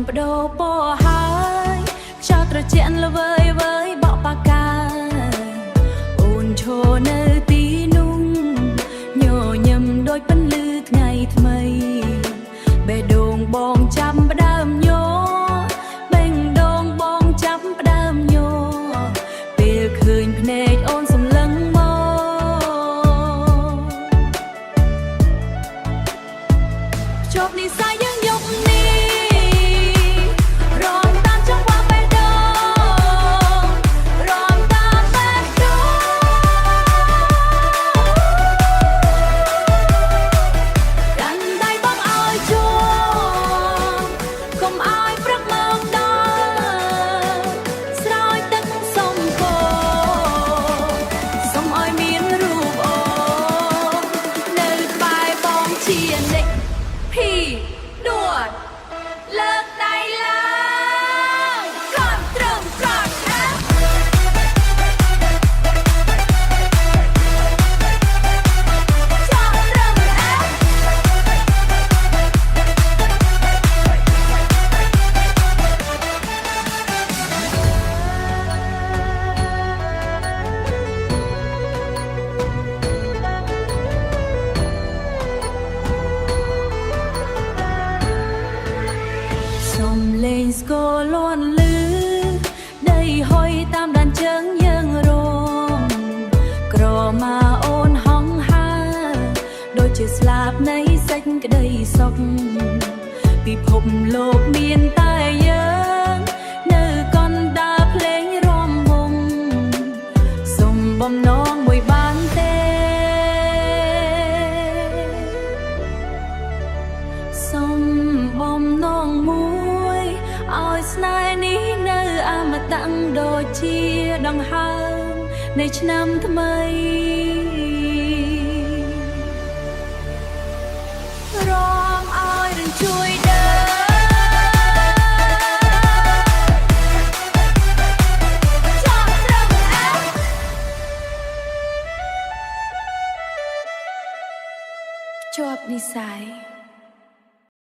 បដូរពណ៌ហើយខ្យល់ត្រជាក់ល្វើយវើយបក់ប៉ាកាអូនឈរនៅទីនោះញញឹមដូចពន្លឺថ្ងៃថ្មីបេះដូងបងចាប់ផ្ដើមញ័របេះដូងបងចាប់ផ្ដើមញ័រពេលឃើញភ្នែកអូនសម្លឹងមកជប់និស្ស័យយើងយប់នេះលេងស្គរលាន់លឺដីហុយតាមដានជើងយើងរងក្រមាអូនហងហើដូចជាស្លាបនៃសេចក្តីសុខពិភពលោកមានតែយើងនៅកណ្ដាលភ្លេងរំវង់សុំបំណងមួយបានទេសុំបំណងមួយឲ្យស្នេហ៍នេះនៅអមតៈដូចជាដង្ហើមនៃឆ្នាំថ្មី